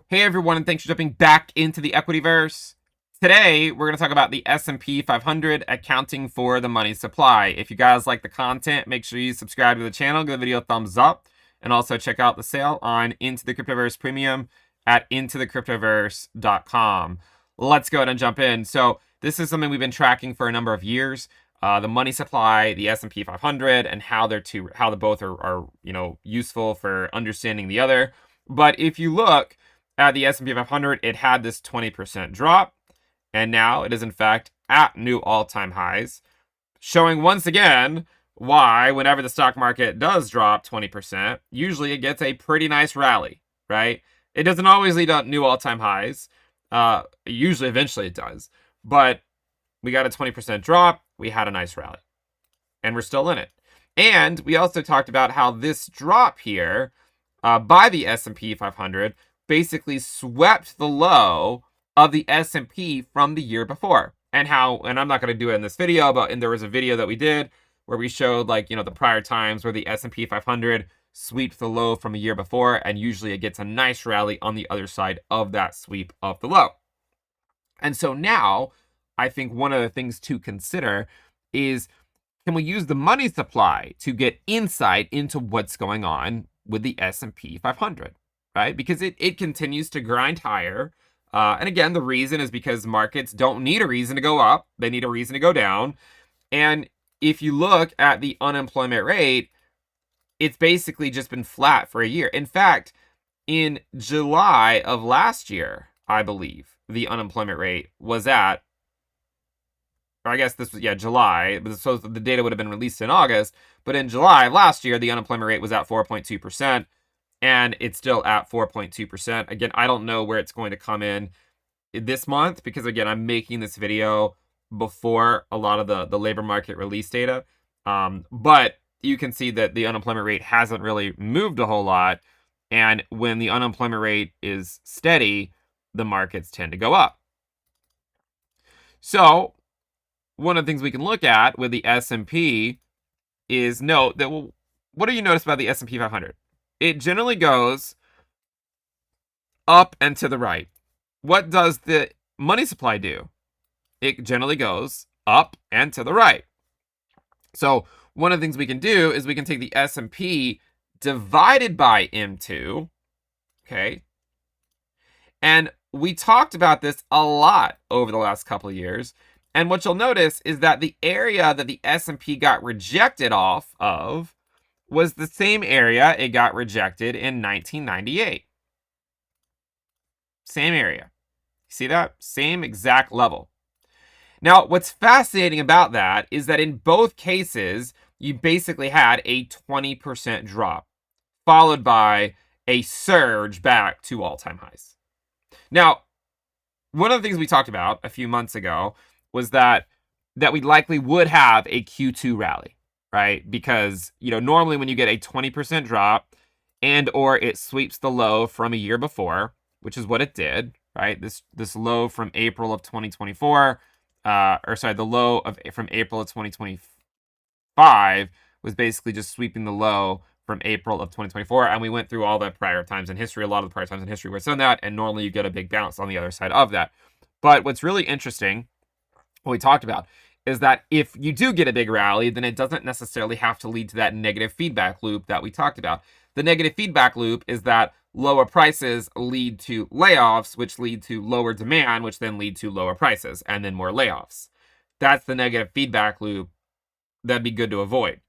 Hey everyone, and thanks for jumping back into the Equityverse. Today, we're going to talk about the S&P 500 accounting for the money supply. If you guys like the content, make sure you subscribe to the channel, give the video a thumbs up, and also check out the sale on Into the Cryptoverse Premium at intothecryptoverse.com. Let's go ahead and jump in. So this is something we've been tracking for a number of years. The money supply, the S&P 500, and how the both are useful for understanding the other. But if you look at the S&P 500, it had this 20% drop, and now it is in fact at new all-time highs, showing once again why whenever the stock market does drop 20%, usually it gets a pretty nice rally, right? It doesn't always lead up new all-time highs. Usually, eventually it does, but we got a 20% drop, we had a nice rally, and we're still in it. And we also talked about how this drop here by the S&P 500 basically swept the low of the S&P from the year before. And I'm not going to do it in this video, but there was a video that we did where we showed the prior times where the S&P 500 sweeps the low from a year before, and usually it gets a nice rally on the other side of that sweep of the low. And so now, I think one of the things to consider is, can we use the money supply to get insight into what's going on with the S&P 500? Right? Because it continues to grind higher. And again, the reason is because markets don't need a reason to go up. They need a reason to go down. And if you look at the unemployment rate, it's basically just been flat for a year. In fact, in July of last year, I believe, the unemployment rate was at, or I guess this was, July. So the data would have been released in August. But in July of last year, the unemployment rate was at 4.2%. And it's still at 4.2%. Again, I don't know where it's going to come in this month because, again, I'm making this video before a lot of the labor market release data. But you can see that the unemployment rate hasn't really moved a whole lot. And when the unemployment rate is steady, the markets tend to go up. So one of the things we can look at with the S&P is note that, well, what do you notice about the S&P 500? It generally goes up and to the right. What does the money supply do? It generally goes up and to the right. So one of the things we can do is we can take the S&P divided by M2, okay? And we talked about this a lot over the last couple of years. And what you'll notice is that the area that the S&P got rejected off of was the same area it got rejected in 1998. Same area. See that? Same exact level. Now, what's fascinating about that is that in both cases, you basically had a 20% drop, followed by a surge back to all-time highs. Now, one of the things we talked about a few months ago was that we likely would have a Q2 rally. Right? Because, normally when you get a 20% drop and or it sweeps the low from a year before, which is what it did, right? This low from April of 2024, the low from April of 2025 was basically just sweeping the low from April of 2024. And we went through all the prior times in history, a lot of the prior times in history where it's done that, and normally you get a big bounce on the other side of that. But what's really interesting, what we talked about, is that if you do get a big rally, then it doesn't necessarily have to lead to that negative feedback loop that we talked about. The negative feedback loop is that lower prices lead to layoffs, which lead to lower demand, which then lead to lower prices, and then more layoffs. That's the negative feedback loop that'd be good to avoid.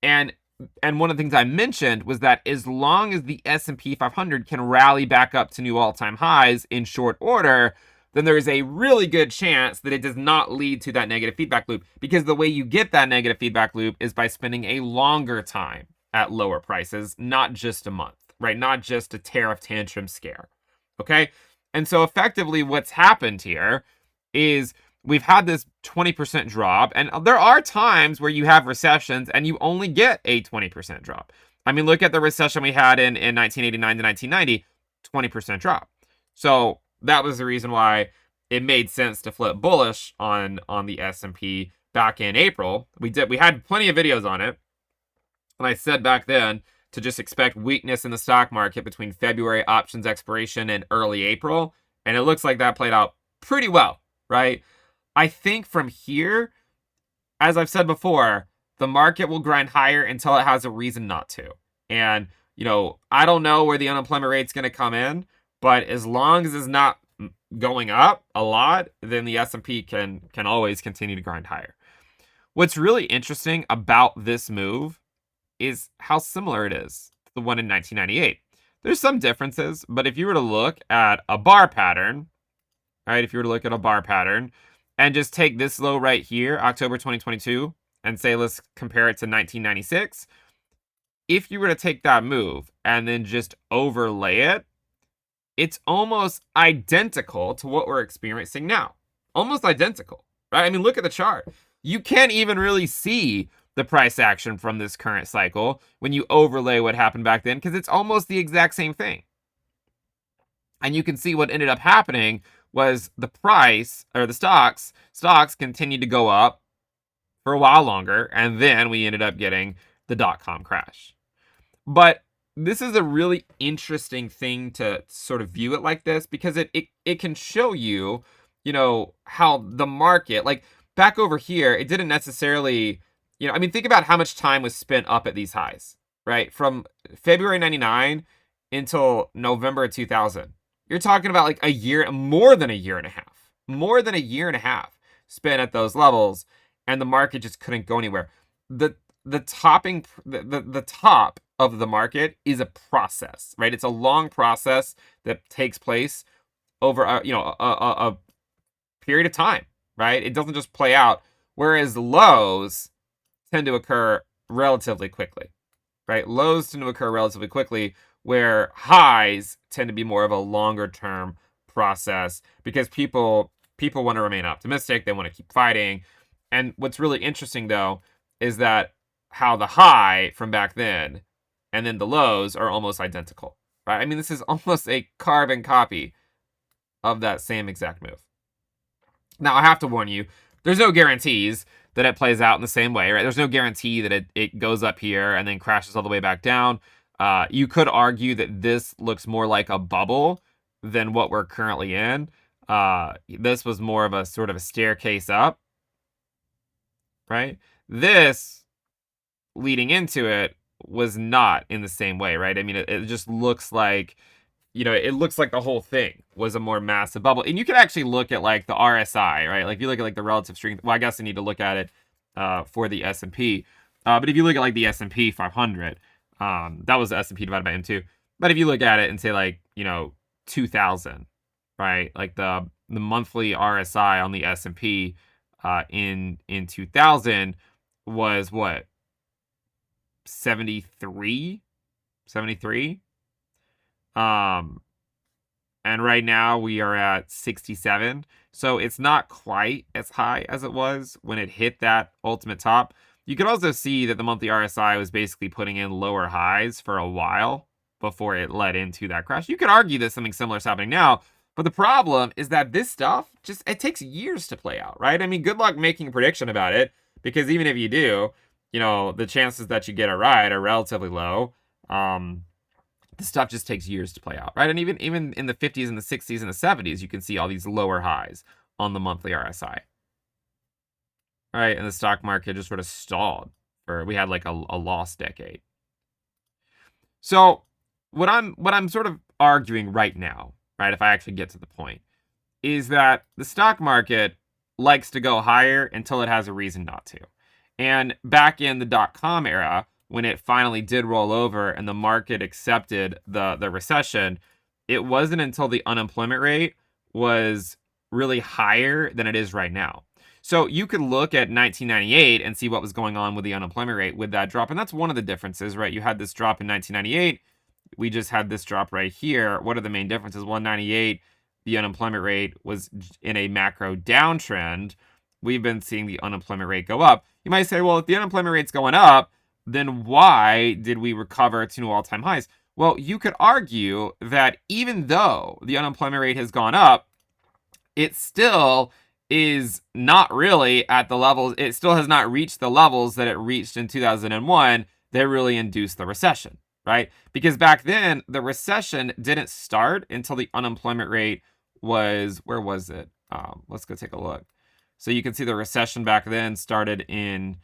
And one of the things I mentioned was that as long as the S&P 500 can rally back up to new all-time highs in short order, then there is a really good chance that it does not lead to that negative feedback loop, because the way you get that negative feedback loop is by spending a longer time at lower prices, not just a month, right? Not just a tariff tantrum scare, okay? And so effectively what's happened here is we've had this 20% drop, and there are times where you have recessions and you only get a 20% drop. I mean, look at the recession we had in 1989 to 1990, 20% drop. So that was the reason why it made sense to flip bullish on the S&P back in April. We had plenty of videos on it. And I said back then to just expect weakness in the stock market between February options expiration and early April. And it looks like that played out pretty well, right? I think from here, as I've said before, the market will grind higher until it has a reason not to. And, I don't know where the unemployment rate's going to come in, but as long as it's not going up a lot, then the S&P can always continue to grind higher. What's really interesting about this move is how similar it is to the one in 1998. There's some differences, but if you were to look at a bar pattern, right? If you were to look at a bar pattern and just take this low right here, October 2022, and say, let's compare it to 1996. If you were to take that move and then just overlay it, it's almost identical to what we're experiencing now. Almost identical, right? I mean, look at the chart. You can't even really see the price action from this current cycle when you overlay what happened back then, because it's almost the exact same thing. And you can see what ended up happening was the price, or the stocks continued to go up for a while longer, and then we ended up getting the dot-com crash. But this is a really interesting thing to sort of view it like this, because it can show you, how the market, like back over here, it didn't necessarily, think about how much time was spent up at these highs, right? From February 99 until November 2000. You're talking about like a year, more than a year and a half spent at those levels, and the market just couldn't go anywhere. The top of the market is a process, right? It's a long process that takes place over a period of time, right? It doesn't just play out. Whereas lows tend to occur relatively quickly, right? Lows tend to occur relatively quickly, where highs tend to be more of a longer term process, because people want to remain optimistic. They want to keep fighting. And what's really interesting, though, is that how the high from back then and then the lows are almost identical, right? I mean, this is almost a carbon copy of that same exact move. Now, I have to warn you, there's no guarantees that it plays out in the same way, right? There's no guarantee that it goes up here and then crashes all the way back down. You could argue that this looks more like a bubble than what we're currently in. This was more of a sort of a staircase up, right? This, leading into it, was not in the same way, right? I mean, it just looks like, it looks like the whole thing was a more massive bubble. And you can actually look at like the RSI, right? Like if you look at like the relative strength, well, I guess I need to look at it for the S&P. But if you look at like the S&P 500, that was the S&P divided by M2. But if you look at it and say like, 2000, right? Like the monthly RSI on the S&P in 2000 was what? 73. And right now we are at 67. So it's not quite as high as it was when it hit that ultimate top. You can also see that the monthly RSI was basically putting in lower highs for a while before it led into that crash. You could argue that something similar is happening now, but the problem is that this stuff it takes years to play out, right? I mean, good luck making a prediction about it, because even if you do, the chances that you get it right are relatively low. This stuff just takes years to play out, right? And even in the 50s and the 60s and the 70s, you can see all these lower highs on the monthly RSI. Right, and the stock market just sort of stalled. We had like a lost decade. So what I'm sort of arguing right now, right, if I actually get to the point, is that the stock market likes to go higher until it has a reason not to. And back in the dot-com era, when it finally did roll over and the market accepted the recession, it wasn't until the unemployment rate was really higher than it is right now. So you could look at 1998 and see what was going on with the unemployment rate with that drop. And that's one of the differences, right? You had this drop in 1998. We just had this drop right here. What are the main differences? Well, in 98, the unemployment rate was in a macro downtrend. We've been seeing the unemployment rate go up. You might say, well, if the unemployment rate's going up, then why did we recover to new all-time highs? Well, you could argue that even though the unemployment rate has gone up, it still is not really at the levels, it still has not reached the levels that it reached in 2001 that really induced the recession, right? Because back then, the recession didn't start until the unemployment rate was, where was it? Let's go take a look. So you can see the recession back then started in,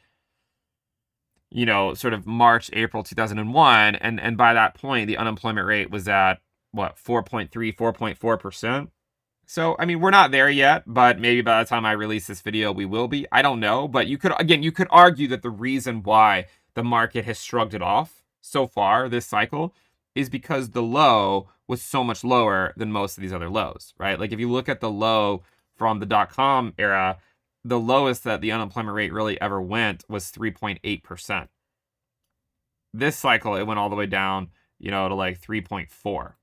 sort of March, April 2001. And by that point, the unemployment rate was at, what, 4.3, 4.4%. So, I mean, we're not there yet, but maybe by the time I release this video, we will be. I don't know. But you could argue that the reason why the market has shrugged it off so far this cycle is because the low was so much lower than most of these other lows, right? Like if you look at the low from the .com era, the lowest that the unemployment rate really ever went was 3.8%. This cycle, it went all the way down, to like 3.4,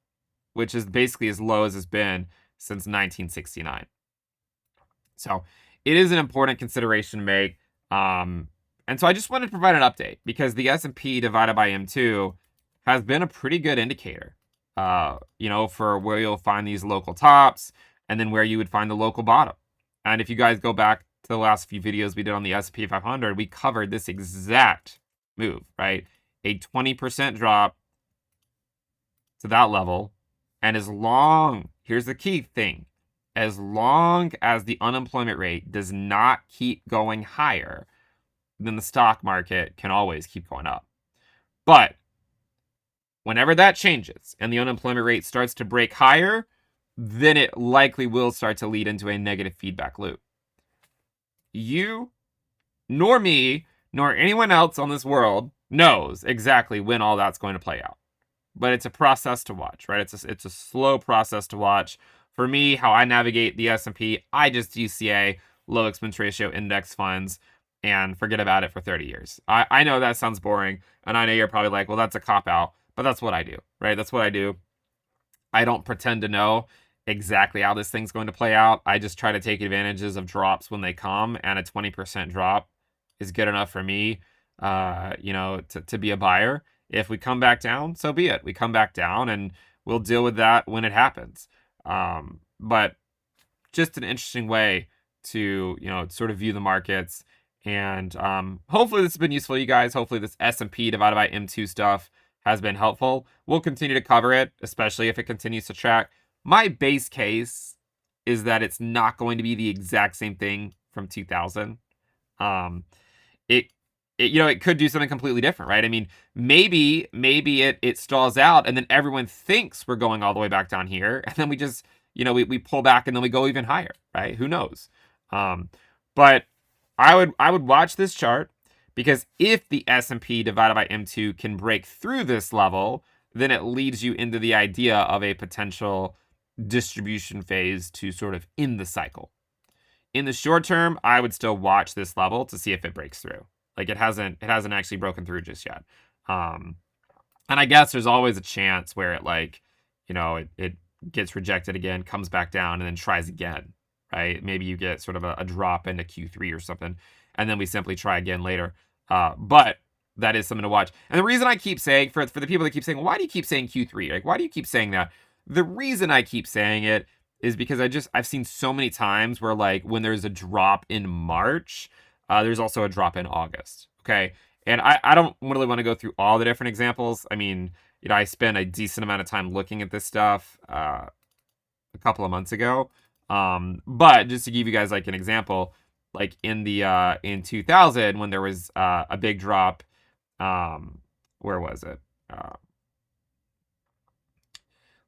which is basically as low as it's been since 1969. So it is an important consideration to make. And so I just wanted to provide an update because the S&P divided by M2 has been a pretty good indicator, for where you'll find these local tops and then where you would find the local bottom. And if you guys go back to the last few videos we did on the S&P 500, we covered this exact move, right? A 20% drop to that level. And here's the key thing, as long as the unemployment rate does not keep going higher, then the stock market can always keep going up. But whenever that changes and the unemployment rate starts to break higher, then it likely will start to lead into a negative feedback loop. You, nor me, nor anyone else on this world knows exactly when all that's going to play out. But it's a process to watch, right? It's a slow process to watch. For me, how I navigate the S&P, I just DCA low expense ratio index funds and forget about it for 30 years. I know that sounds boring, and I know you're probably like, well, that's a cop-out, but that's what I do, right? That's what I do. I don't pretend to know exactly how this thing's going to play out. I just try to take advantages of drops when they come, and a 20% drop is good enough for me, to be a buyer. If we come back down, so be it. We come back down, and we'll deal with that when it happens. But just an interesting way to, sort of view the markets. And hopefully this has been useful to you guys. Hopefully this S&P divided by M2 stuff has been helpful. We'll continue to cover it, especially if it continues to track. My base case is that it's not going to be the exact same thing from 2000. It could do something completely different, right? I mean, maybe it stalls out and then everyone thinks we're going all the way back down here, and then we just, we pull back and then we go even higher, right? Who knows? But I would watch this chart, because if the S&P divided by M2 can break through this level, then it leads you into the idea of a potential distribution phase to sort of end the cycle. In the short term, I would still watch this level to see if it breaks through. Like it hasn't actually broken through just yet. And I guess there's always a chance where it gets rejected again, comes back down, and then tries again, right? Maybe you get sort of a drop into Q3 or something, and then we simply try again later. But that is something to watch. And the reason I keep saying, for the people that keep saying, well, why do you keep saying Q3? Like, why do you keep saying that? The reason I keep saying it is because I've seen so many times where, like, when there's a drop in March, there's also a drop in August, okay? And I don't really want to go through all the different examples. I mean, I spent a decent amount of time looking at this stuff a couple of months ago. But just to give you guys, like, an example, like in 2000, when there was a big drop, where was it?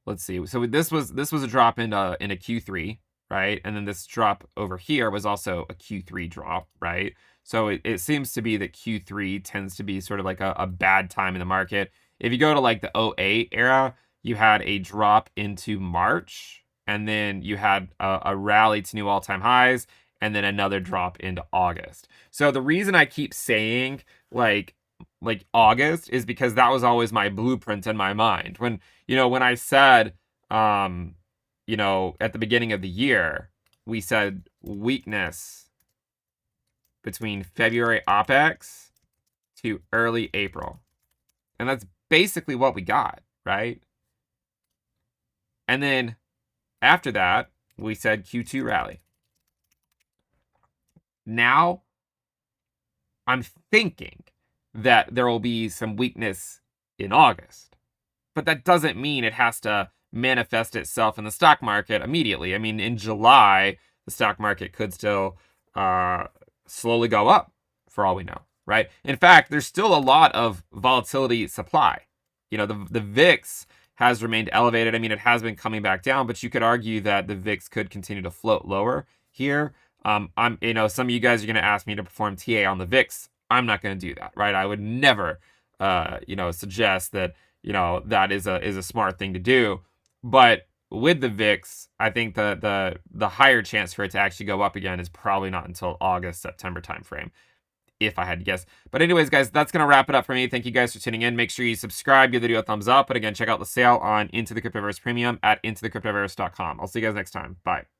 Let's see. So this was a drop in a Q3, right? And then this drop over here was also a Q3 drop, right? So it seems to be that Q3 tends to be sort of like a bad time in the market. If you go to like the 08 era, you had a drop into March, and then you had a rally to new all-time highs, and then another drop into August. So the reason I keep saying like August is because that was always my blueprint in my mind. When I said, at the beginning of the year, we said weakness between February OPEX to early April. And that's basically what we got, right? And then after that, we said Q2 rally. Now, I'm thinking that there will be some weakness in August. But that doesn't mean it has to manifest itself in the stock market immediately. I mean, in July, the stock market could still slowly go up for all we know, right? In fact, there's still a lot of volatility supply. You know, the VIX has remained elevated. I mean, it has been coming back down, but you could argue that the VIX could continue to float lower here. Some of you guys are going to ask me to perform TA on the VIX. I'm not going to do that, right? I would never, suggest that, that is a smart thing to do. But with the VIX, I think the higher chance for it to actually go up again is probably not until August, September timeframe, if I had to guess. But anyways, guys, that's going to wrap it up for me. Thank you guys for tuning in. Make sure you subscribe, give the video a thumbs up. But again, check out the sale on Into the Cryptoverse Premium at intothecryptoverse.com. I'll see you guys next time. Bye.